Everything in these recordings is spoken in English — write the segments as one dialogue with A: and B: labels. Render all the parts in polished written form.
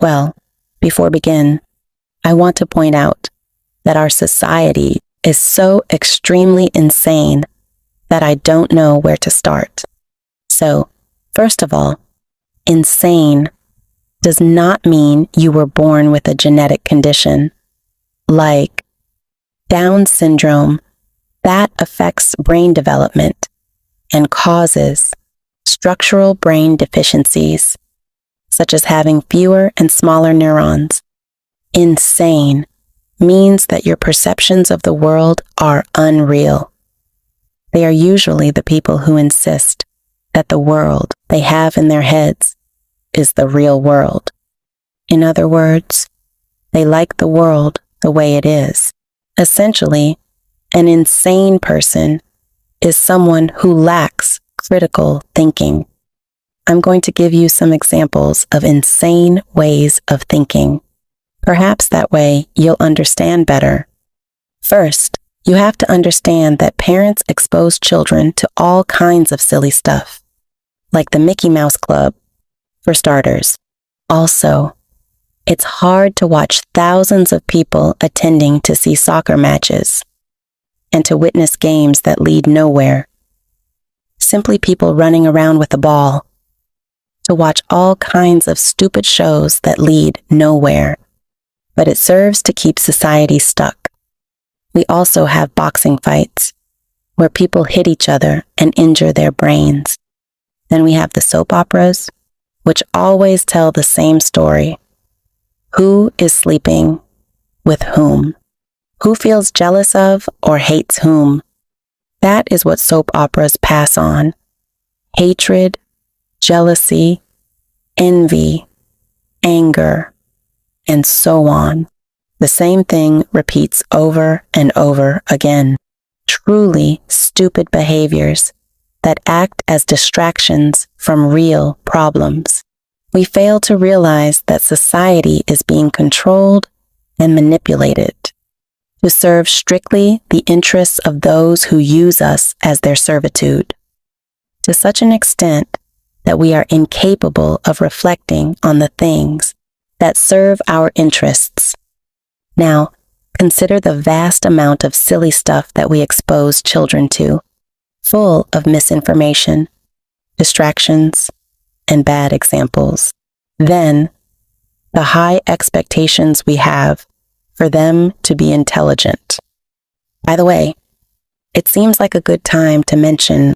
A: Well, before we begin, I want to point out that our society is so extremely insane that I don't know where to start. So, first of all, insane does not mean you were born with a genetic condition like Down syndrome that affects brain development and causes structural brain deficiencies, such as having fewer and smaller neurons. Insane means that your perceptions of the world are unreal. They are usually the people who insist that the world they have in their heads is the real world. In other words, they like the world the way it is. Essentially, an insane person is someone who lacks critical thinking. I'm going to give you some examples of insane ways of thinking. Perhaps that way you'll understand better. First, you have to understand that parents expose children to all kinds of silly stuff, like the Mickey Mouse Club, for starters. Also, it's hard to watch thousands of people attending to see soccer matches and to witness games that lead nowhere. Simply people running around with a ball. To watch all kinds of stupid shows that lead nowhere. But it serves to keep society stuck. We also have boxing fights, where people hit each other and injure their brains. Then we have the soap operas, which always tell the same story. Who is sleeping with whom? Who feels jealous of or hates whom? That is what soap operas pass on. Hatred, jealousy, envy, anger, and so on. The same thing repeats over and over again. Truly stupid behaviors that act as distractions from real problems. We fail to realize that society is being controlled and manipulated to serve strictly the interests of those who use us as their servitude, to such an extent that we are incapable of reflecting on the things that serve our interests. Now, consider the vast amount of silly stuff that we expose children to, full of misinformation, distractions, and bad examples. Then, the high expectations we have for them to be intelligent. By the way, it seems like a good time to mention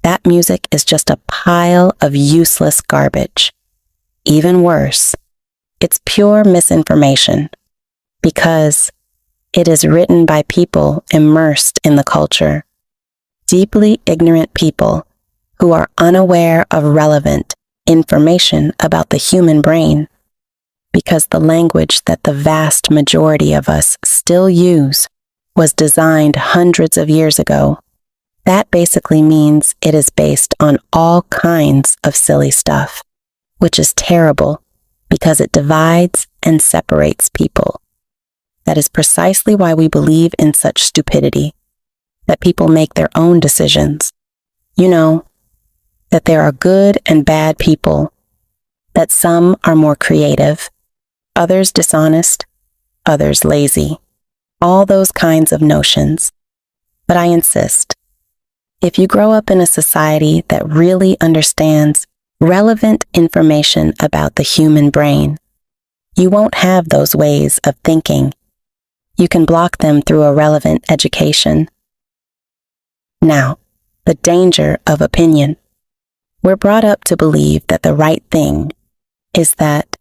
A: that music is just a pile of useless garbage. Even worse, it's pure misinformation because it is written by people immersed in the culture, deeply ignorant people who are unaware of relevant information about the human brain, because the language that the vast majority of us still use was designed hundreds of years ago. That basically means it is based on all kinds of silly stuff, which is terrible because it divides and separates people. That is precisely why we believe in such stupidity, that people make their own decisions. You know, that there are good and bad people, that some are more creative, others dishonest, others lazy, all those kinds of notions. But I insist, if you grow up in a society that really understands relevant information about the human brain, you won't have those ways of thinking. You can block them through a relevant education. Now, the danger of opinion. We're brought up to believe that the right thing is that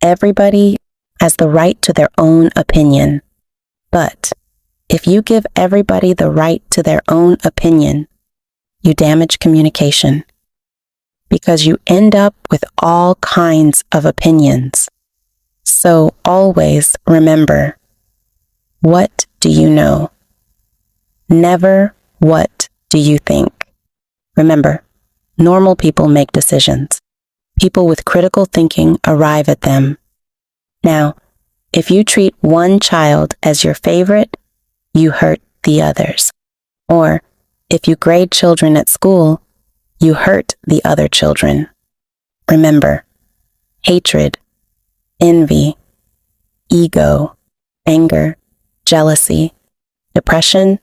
A: everybody has the right to their own opinion. But if you give everybody the right to their own opinion, you damage communication because you end up with all kinds of opinions. So always remember, what do you know? Never what do you think? Remember, normal people make decisions. People with critical thinking arrive at them. Now, if you treat one child as your favorite, you hurt the others. Or, if you grade children at school, you hurt the other children. Remember, hatred envy, ego, anger, jealousy, depression,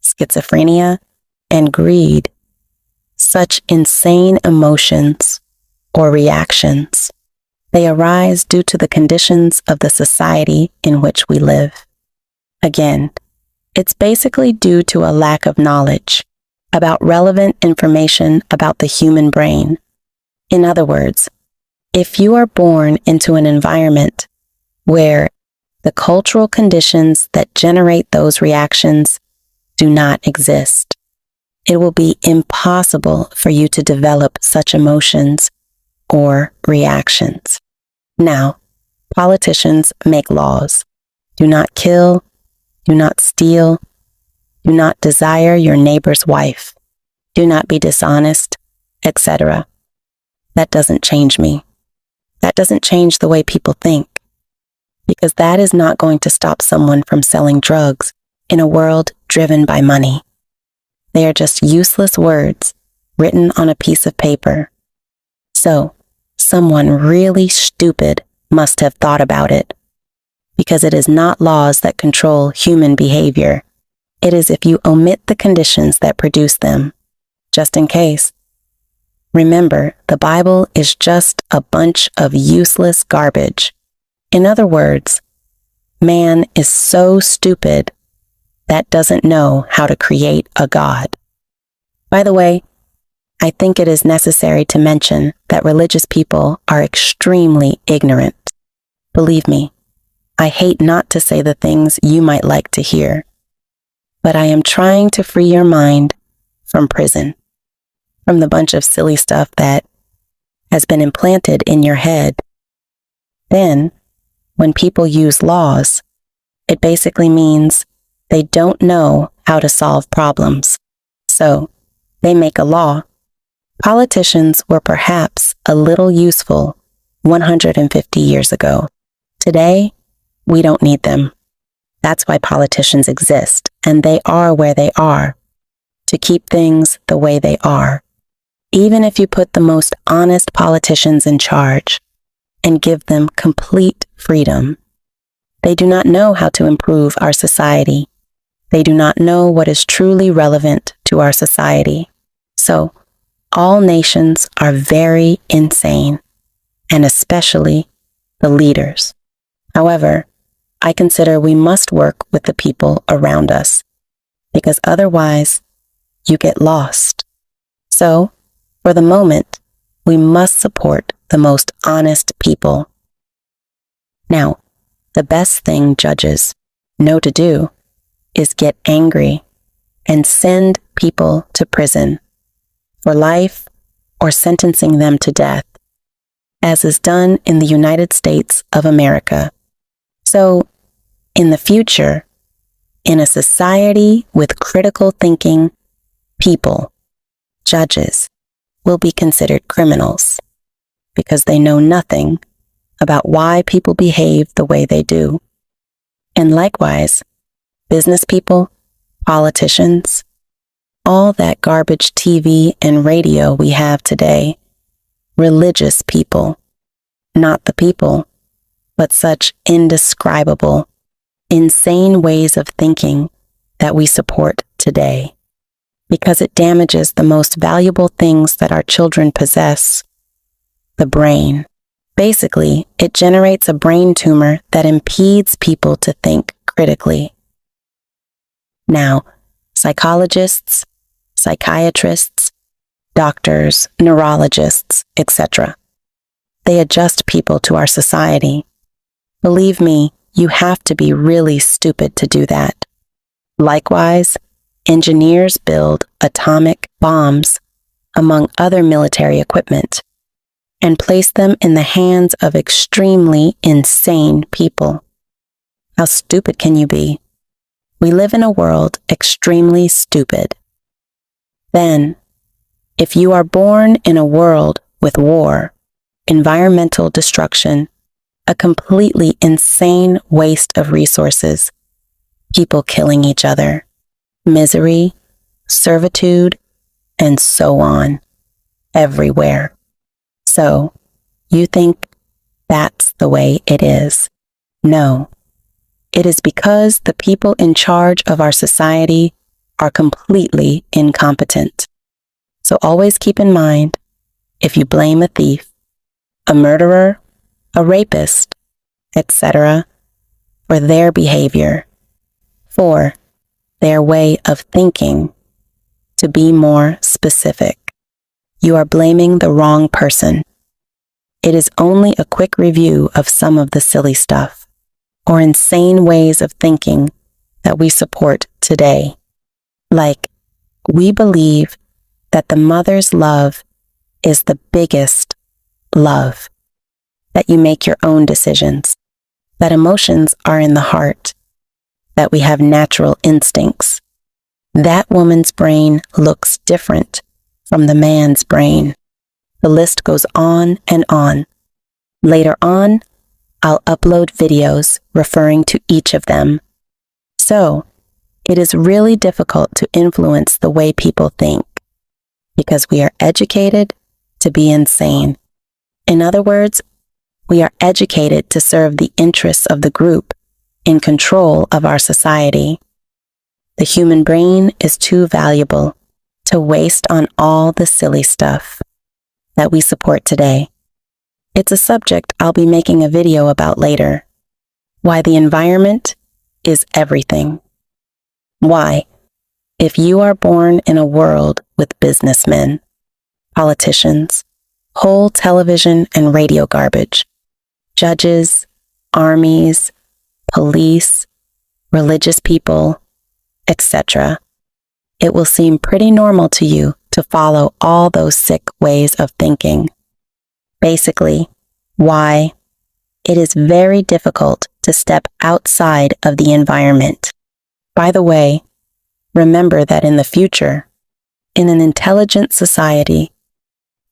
A: schizophrenia, and greed. Such insane emotions or reactions. They arise due to the conditions of the society in which we live. Again, it's basically due to a lack of knowledge about relevant information about the human brain. In other words, if you are born into an environment where the cultural conditions that generate those reactions do not exist, it will be impossible for you to develop such emotions or reactions. Now, politicians make laws. Do not kill, do not steal, do not desire your neighbor's wife, do not be dishonest, etc. That doesn't change me. That doesn't change the way people think, because that is not going to stop someone from selling drugs in a world driven by money. They are just useless words written on a piece of paper. So, someone really stupid must have thought about it, because it is not laws that control human behavior. It is if you omit the conditions that produce them. Just in case. Remember, the Bible is just a bunch of useless garbage. In other words, man is so stupid that doesn't know how to create a God. By the way, I think it is necessary to mention that religious people are extremely ignorant. Believe me, I hate not to say the things you might like to hear, but I am trying to free your mind from prison, from the bunch of silly stuff that has been implanted in your head. Then, when people use laws, it basically means they don't know how to solve problems. So, they make a law. Politicians were perhaps a little useful 150 years ago. Today, we don't need them. That's why politicians exist, and they are where they are, to keep things the way they are. Even if you put the most honest politicians in charge and give them complete freedom, they do not know how to improve our society. They do not know what is truly relevant to our society. So, all nations are very insane, and especially the leaders. However, I consider we must work with the people around us, because otherwise you get lost. So, for the moment, we must support the most honest people. Now, the best thing judges know to do is get angry and send people to prison for life or sentencing them to death, as is done in the United States of America. So, in the future, in a society with critical thinking people, judges will be considered criminals because they know nothing about why people behave the way they do. And likewise, business people, politicians, all that garbage TV and radio we have today, religious people, not the people, but such indescribable, insane ways of thinking that we support today, because it damages the most valuable things that our children possess, the brain. Basically, it generates a brain tumor that impedes people to think critically. Now, psychologists, psychiatrists, doctors, neurologists, etc. They adjust people to our society. Believe me, you have to be really stupid to do that. Likewise, engineers build atomic bombs, among other military equipment, and place them in the hands of extremely insane people. How stupid can you be? We live in a world extremely stupid. Then, if you are born in a world with war, environmental destruction, a completely insane waste of resources, people killing each other, misery, servitude, and so on, everywhere. So, you think that's the way it is. No, it is because the people in charge of our society are completely incompetent. So always keep in mind, if you blame a thief, a murderer, a rapist, etc., for their behavior, for their way of thinking, to be more specific, you are blaming the wrong person. It is only a quick review of some of the silly stuff or insane ways of thinking that we support today. Like, we believe that the mother's love is the biggest love, that you make your own decisions, that emotions are in the heart, that we have natural instincts. That woman's brain looks different from the man's brain. The list goes on and on. Later on, I'll upload videos referring to each of them. So, it is really difficult to influence the way people think because we are educated to be insane. In other words, we are educated to serve the interests of the group in control of our society. The human brain is too valuable to waste on all the silly stuff that we support today. It's a subject I'll be making a video about later. Why the environment is everything. Why, if you are born in a world with businessmen, politicians, whole television and radio garbage, judges, armies, police, religious people, etc., it will seem pretty normal to you to follow all those sick ways of thinking. Basically, why it is very difficult to step outside of the environment. By the way, remember that in the future, in an intelligent society,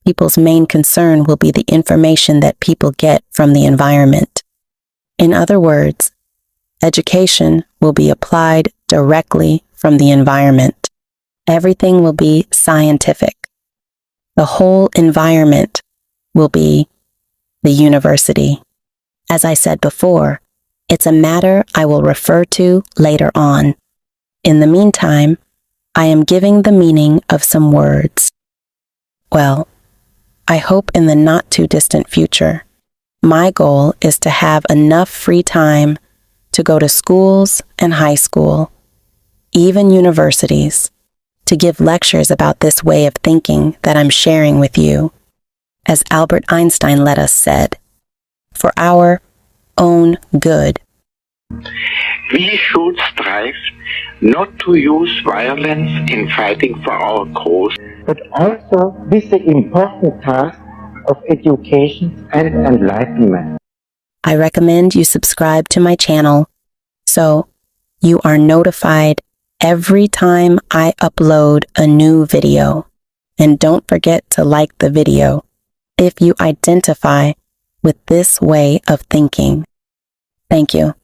A: people's main concern will be the information that people get from the environment. In other words, education will be applied directly from the environment. Everything will be scientific. The whole environment will be the university. As I said before, it's a matter I will refer to later on. In the meantime, I am giving the meaning of some words. Well, I hope in the not too distant future, my goal is to have enough free time to go to schools and high school, even universities, to give lectures about this way of thinking that I'm sharing with you. As Albert Einstein let us said, for our own good.
B: We should strive not to use violence in fighting for our cause, but also with the important task of education and enlightenment.
A: I recommend you subscribe to my channel so you are notified every time I upload a new video. And don't forget to like the video if you identify with this way of thinking. Thank you.